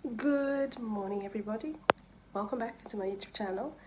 Good morning, everybody. Welcome back to my YouTube channel.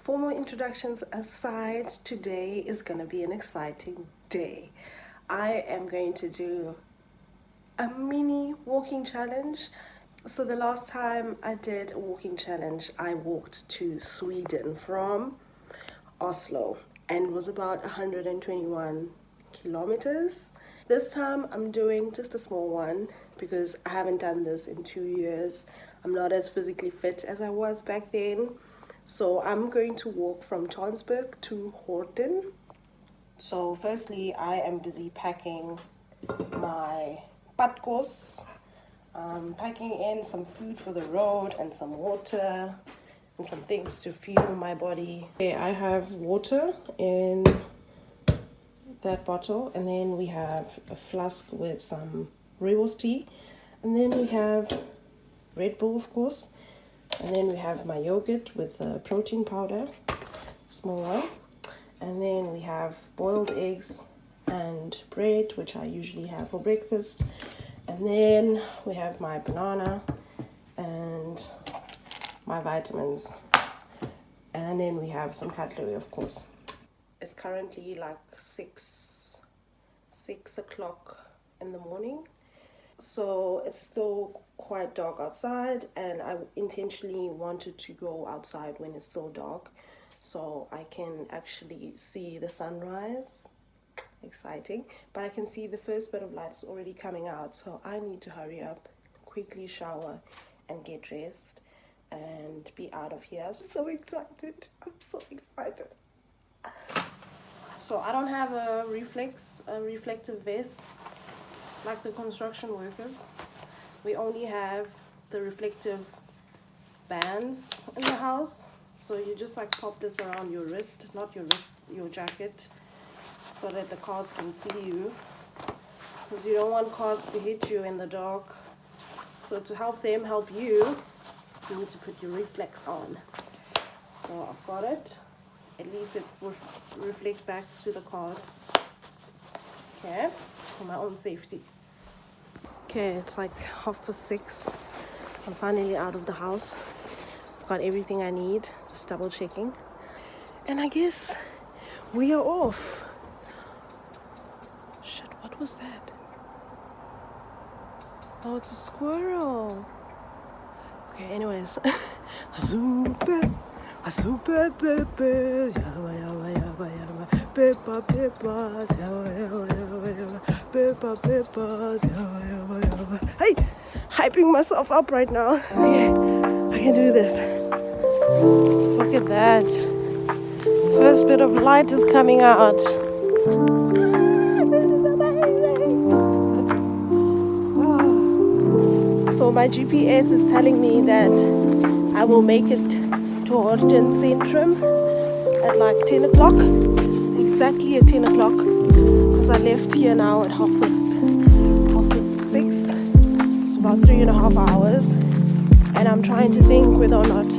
Formal introductions aside, today is going to be an exciting day. I am going to do a mini walking challenge. So the last time I did a walking challenge, I walked to Sweden from Oslo and was about 121 kilometers. This time I'm doing just a small one because I haven't done this in 2 years. I'm not as physically fit as I was back then. So I'm going to walk from Tønsberg to Horten. So firstly, I am busy packing my patkos. Packing in some food for the road and some water and some things to fuel my body. Okay, I have water in that bottle, and then we have a flask with some rooibos tea, and then we have Red Bull, of course, and then we have my yogurt with protein powder, small one, and then we have boiled eggs and bread, which I usually have for breakfast, and then we have my banana and my vitamins, and then we have some cutlery, of course. It's currently like 6 o'clock in the morning, so it's still quite dark outside, and I intentionally wanted to go outside when it's still dark so I can actually see the sunrise. Exciting. But I can see the first bit of light is already coming out, so I need to hurry up, quickly shower and get dressed and be out of here. So excited. I'm so excited. So I don't have a reflective vest like the construction workers. We only have the reflective bands in the house. So you just like pop this around your wrist, not your wrist, your jacket, so that the cars can see you, because you don't want cars to hit you in the dark. So to help them help you, you need to put your reflex on. So I've got it. At least it will reflect back to the cars. Okay, for my own safety. Okay, it's like 6:30. I'm finally out of the house. I've got everything I need, just double checking. And I guess we are off. Shit, what was that? Oh, it's a squirrel. Okay, anyways. Hey, hyping myself up right now. Okay, I can do this. Look at that. First bit of light is coming out. This is amazing. Oh. So my GPS is telling me that I will make it to Horten Centrum at like 10 o'clock. Exactly at 10 o'clock. Because I left here now at 6:30. It's about 3.5 hours. And I'm trying to think whether or not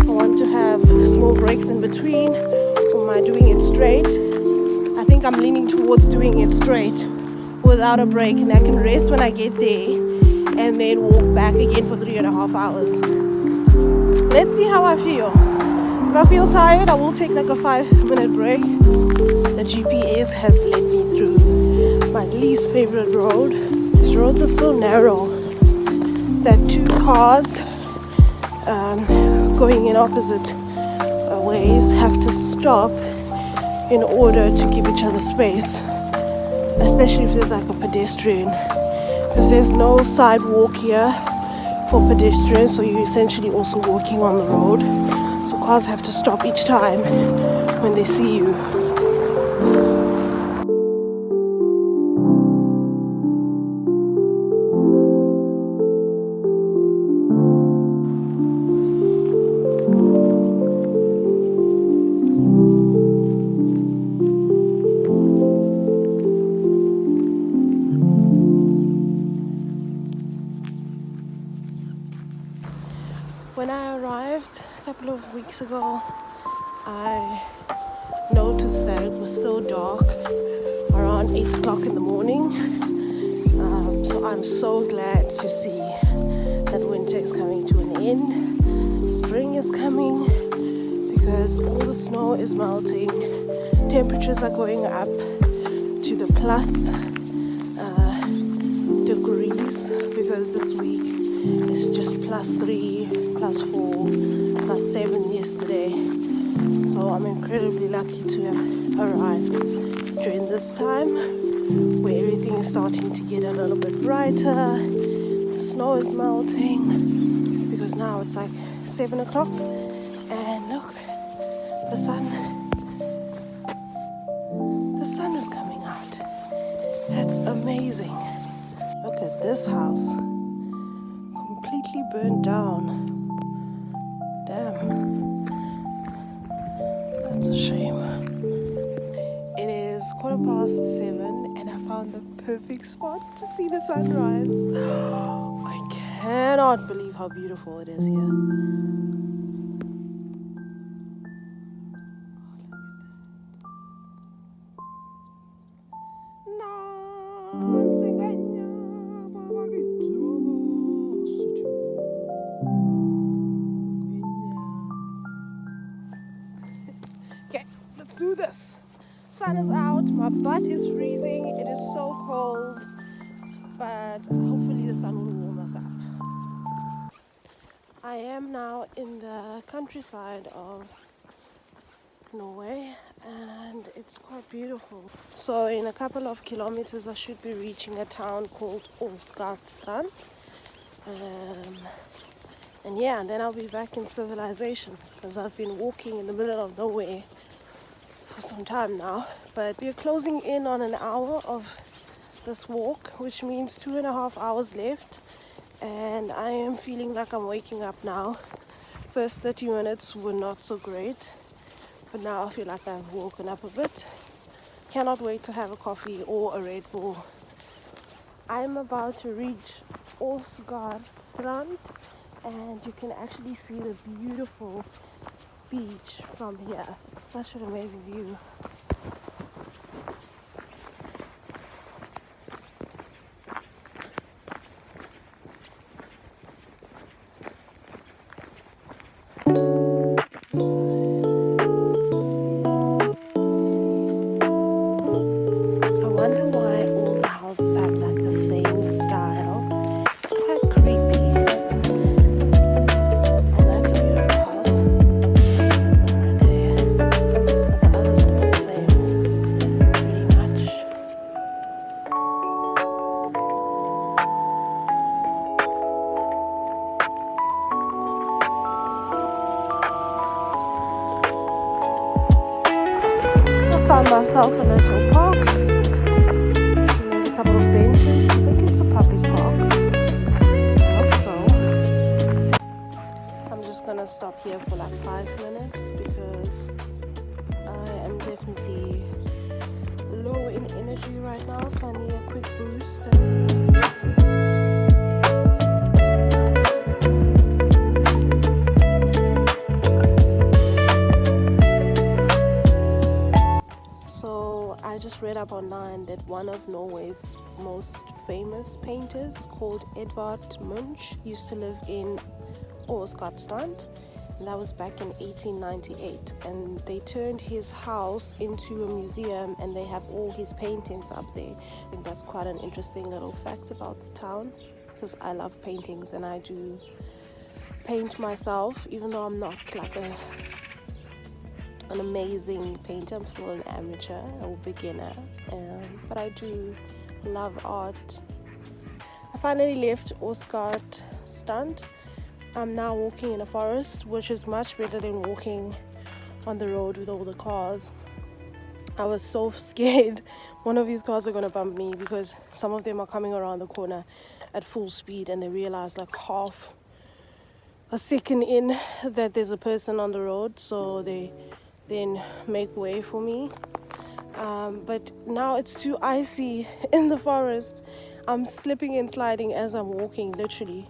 I want to have small breaks in between, or am I doing it straight? I think I'm leaning towards doing it straight without a break, and I can rest when I get there and then walk back again for 3.5 hours. Let's see how I feel. If I feel tired, I will take like a 5-minute break. The GPS has led me through my least favorite road. These roads are so narrow that two cars going in opposite ways have to stop in order to give each other space, especially if there's like a pedestrian, because there's no sidewalk here for pedestrians, so you're essentially also walking on the road, so cars have to stop each time when they see you. When I arrived a couple of weeks ago, I noticed that it was so dark around 8 o'clock in the morning. So I'm so glad to see that winter winter is coming to an end. Spring is coming because all the snow is melting. Temperatures are going up to the plus degrees, because this week is just +3, +4, +7 yesterday. So I'm incredibly lucky to have arrived during this time where everything is starting to get a little bit brighter. The snow is melting because now it's like 7 o'clock, and look, the sun is coming out. That's amazing. Look at this house, completely burnt down. Damn, that's a shame. It is 7:15 and I found the perfect spot to see the sunrise. I cannot believe how beautiful it is here. Okay, let's do this. Sun is out, my butt is freezing, it is so cold, but hopefully the sun will warm us up. I am now in the countryside of Norway and it's quite beautiful. So in a couple of kilometers I should be reaching a town called Strand. And yeah, and then I'll be back in civilization, because I've been walking in the middle of nowhere for some time now. But we're closing in on an hour of this walk, which means 2.5 hours left, and I am feeling like I'm waking up now. First 30 minutes were not so great, but now I feel like I've woken up a bit. Cannot wait to have a coffee or a Red Bull. I'm about to reach Strand, and you can actually see the beautiful beach from here. It's such an amazing view. I wonder why all the houses have like the same style. It's quite creepy. And that's a beautiful house. Right there. But the others look the same, pretty much. I found myself a little park. There's a couple of benches. I think it's a public park. I hope so. I'm just gonna stop here for like 5 minutes because I am definitely low in energy right now, so I need a quick boost. So I just read up online that one of Norway's most famous painters, called Edvard Munch, used to live in Strand, and that was back in 1898, and they turned his house into a museum and they have all his paintings up there. I think that's quite an interesting little fact about the town, because I love paintings and I do paint myself, even though I'm not like an amazing painter. I'm still an amateur or beginner, but I do love art. I finally left Strand. I'm now walking in a forest, which is much better than walking on the road with all the cars. I was so scared one of these cars are going to bump me, because some of them are coming around the corner at full speed and they realize like half a second in that there's a person on the road, so they then make way for me. But now it's too icy in the forest. I'm slipping and sliding as I'm walking, literally.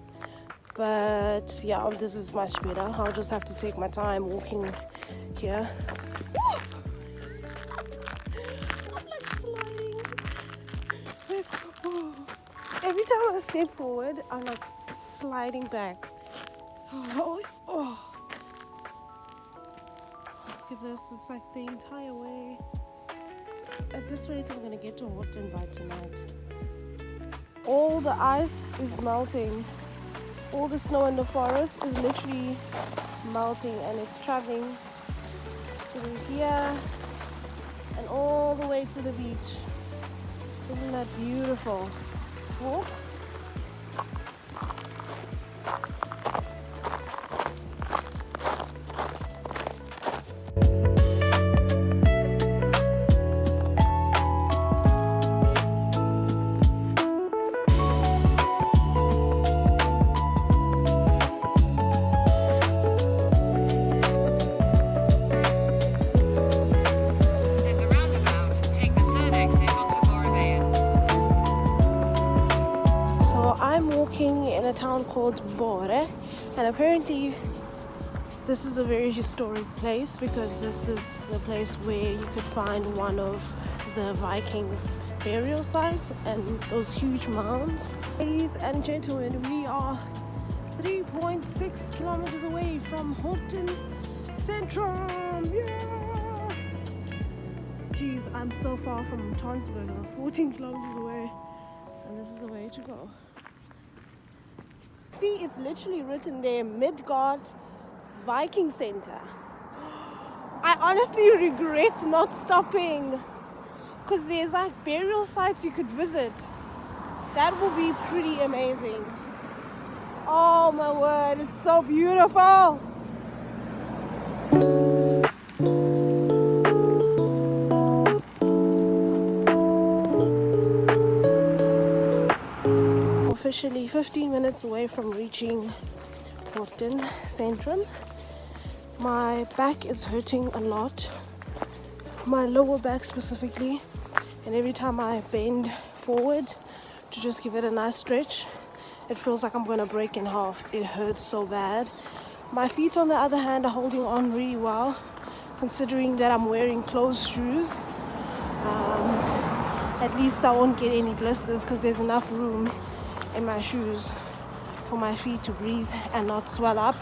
But yeah, this is much better. I'll just have to take my time walking here. I'm like sliding. Every time I step forward, I'm like sliding back. Oh, look at this. It's like the entire way. At this rate, I'm gonna get to Horten by tonight. All the ice is melting. All the snow in the forest is literally melting, and it's traveling through here and all the way to the beach. Isn't that beautiful? Oh. I'm walking in a town called Bore, and apparently this is a very historic place because this is the place where you could find one of the Vikings' burial sites and those huge mounds. Ladies and gentlemen, we are 3.6 kilometers away from Horten Centrum. Yeah! Jeez, I'm so far from Tønsberg. I'm 14 kilometers away, and this is the way to go. See, it's literally written there, Midgard Viking Center. I honestly regret not stopping because there's like burial sites you could visit. That would be pretty amazing. Oh my word, it's so beautiful. Officially 15 minutes away from reaching Horten Centrum. My back is hurting a lot, my lower back specifically, and every time I bend forward to just give it a nice stretch, it feels like I'm going to break in half. It hurts so bad. My feet on the other hand are holding on really well, considering that I'm wearing closed shoes. At least I won't get any blisters because there's enough room in my shoes for my feet to breathe and not swell up.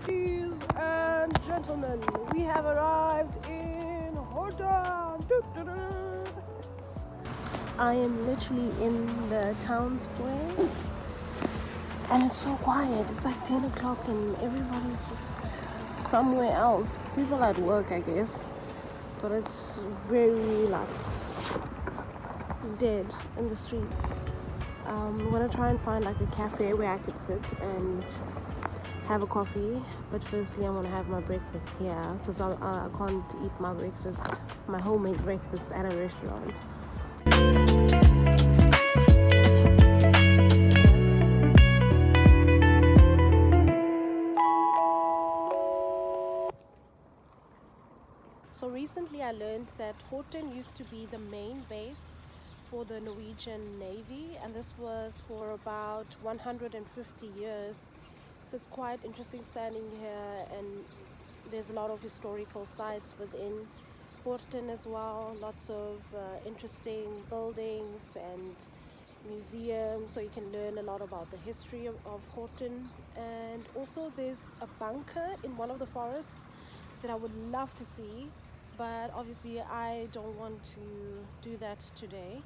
Ladies and gentlemen, we have arrived in Horten. I am literally in the town square and it's so quiet. It's like 10 o'clock and everybody's just somewhere else. People at work, I guess, but it's very like dead in the streets. I'm gonna try and find like a cafe where I could sit and have a coffee, but firstly I'm gonna have my breakfast here because I can't eat my breakfast, my homemade breakfast at a restaurant. So recently I learned that Horten used to be the main base for the Norwegian Navy, and this was for about 150 years. So it's quite interesting standing here, and there's a lot of historical sites within Horten as well. Lots of interesting buildings and museums, so you can learn a lot about the history of Horten. And also there's a bunker in one of the forests that I would love to see, but obviously I don't want to do that today.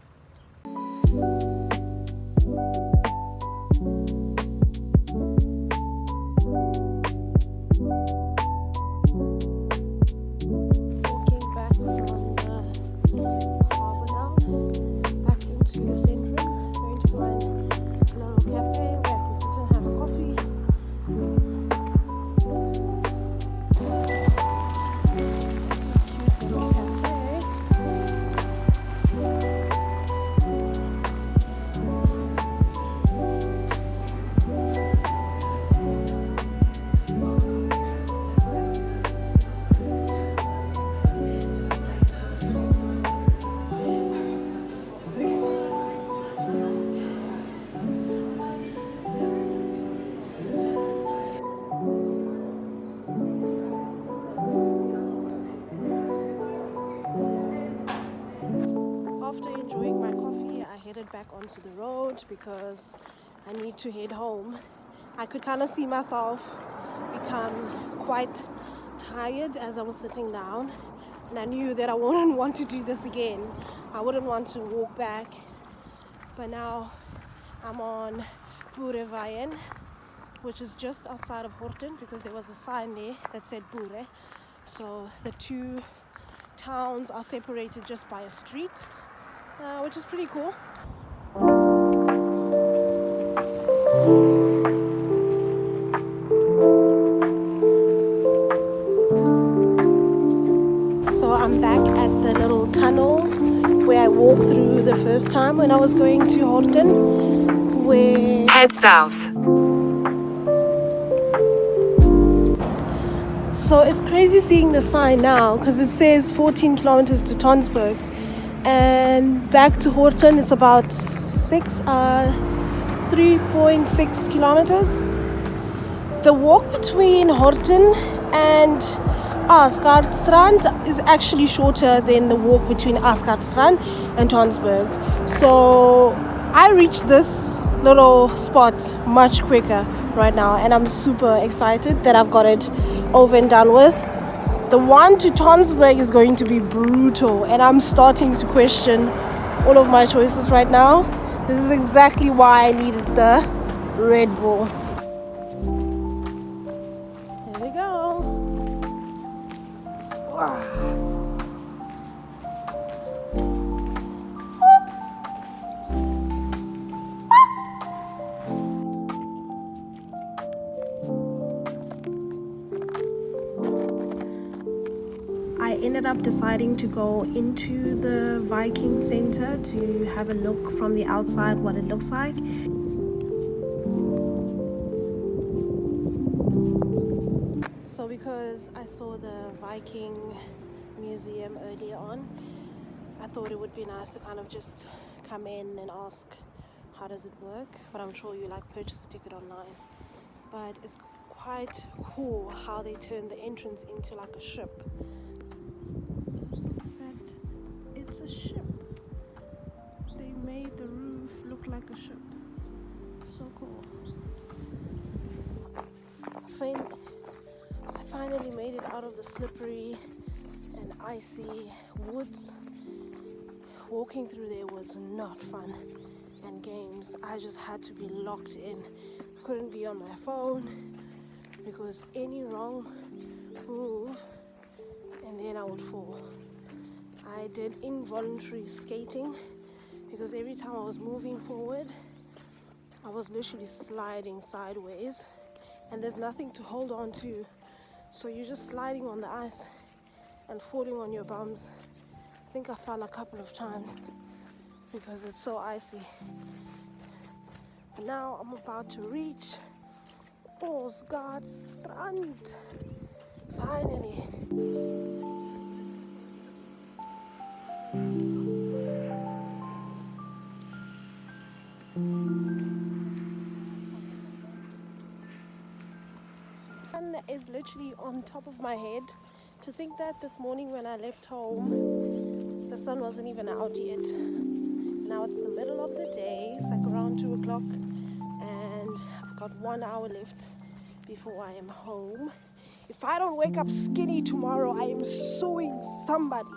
enjoying my coffee, I headed back onto the road because I need to head home. I could kind of see myself become quite tired as I was sitting down, and I knew that I wouldn't want to do this again. I wouldn't want to walk back, but now I'm on Boereveien, which is just outside of Horten, because there was a sign there that said Boere. So the two towns are separated just by a street, which is pretty cool. So I'm back at the little tunnel where I walked through the first time when I was going to Horten, where... Head south. So it's crazy seeing the sign now, because it says 14 kilometers to Tønsberg, and back to Horten it's about 3.6 kilometers. The walk between Horten and Asgardstrand is actually shorter than the walk between Asgardstrand and Tønsberg. So I reached this little spot much quicker right now, and I'm super excited that I've got it over and done with. The one to Tønsberg is going to be brutal, and I'm starting to question all of my choices right now. This is exactly why I needed the Red Bull. Here we go. Wow. I ended up deciding to go into the Viking Center to have a look from the outside what it looks like. So because I saw the Viking museum earlier on, I thought it would be nice to kind of just come in and ask how does it work, but I'm sure you like purchase a ticket online. But it's quite cool how they turn the entrance into like a ship. It's a ship. They made the roof look like a ship. So cool. I finally made it out of the slippery and icy woods. Walking through there was not fun, and games, I just had to be locked in. Couldn't be on my phone because any wrong move and then I would fall. I did involuntary skating because every time I was moving forward, I was literally sliding sideways, and there's nothing to hold on to. So you're just sliding on the ice and falling on your bums. I think I fell a couple of times because it's so icy. But now I'm about to reach Asgardstrand. Finally. Sun is literally on top of my head. To think that this morning when I left home, the sun wasn't even out yet. Now it's the middle of the day, it's like around 2 o'clock, and I've got 1 hour left before I am home. If I don't wake up skinny tomorrow, I am suing somebody.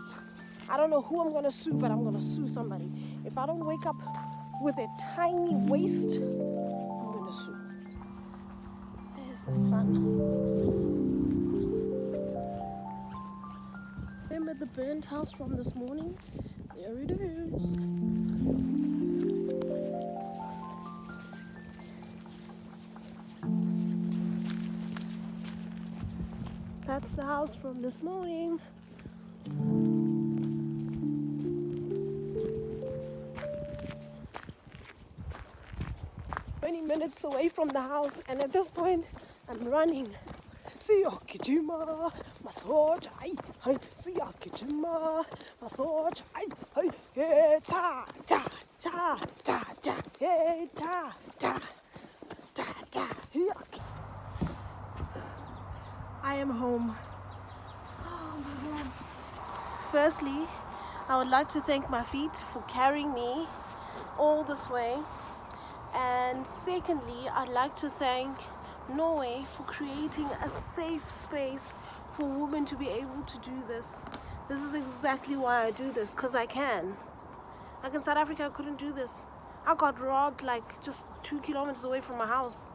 I don't know who I'm gonna sue, but I'm gonna sue somebody. If I don't wake up with a tiny waist, I'm gonna sue. There's the sun. Remember the burnt house from this morning? There it is. That's the house from this morning. Minutes away from the house, and at this point I'm running. Siakijima, massage, ay, siakijima, massage, ay, hey, ta, ta, ta, ta, ta, hey, ta, ta, ta, ta, I am home. Oh my God. Firstly, I would like to thank my feet for carrying me all this way. And secondly, I'd like to thank Norway for creating a safe space for women to be able to do this. This is exactly why I do this, because I can. Like in South Africa, I couldn't do this. I got robbed like just 2 kilometers away from my house.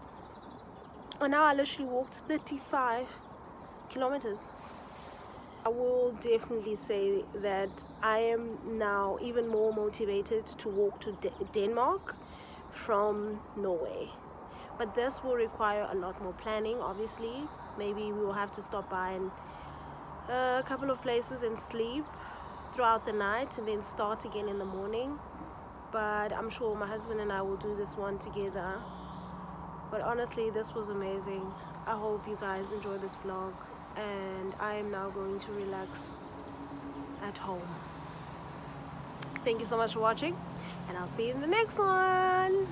And now I literally walked 35 kilometers. I will definitely say that I am now even more motivated to walk to Denmark from Norway. But this will require a lot more planning, obviously. Maybe we will have to stop by in a couple of places and sleep throughout the night and then start again in the morning. But I'm sure my husband and I will do this one together. But honestly, this was amazing. I hope you guys enjoy this vlog, and I am now going to relax at home. Thank you so much for watching, and I'll see you in the next one.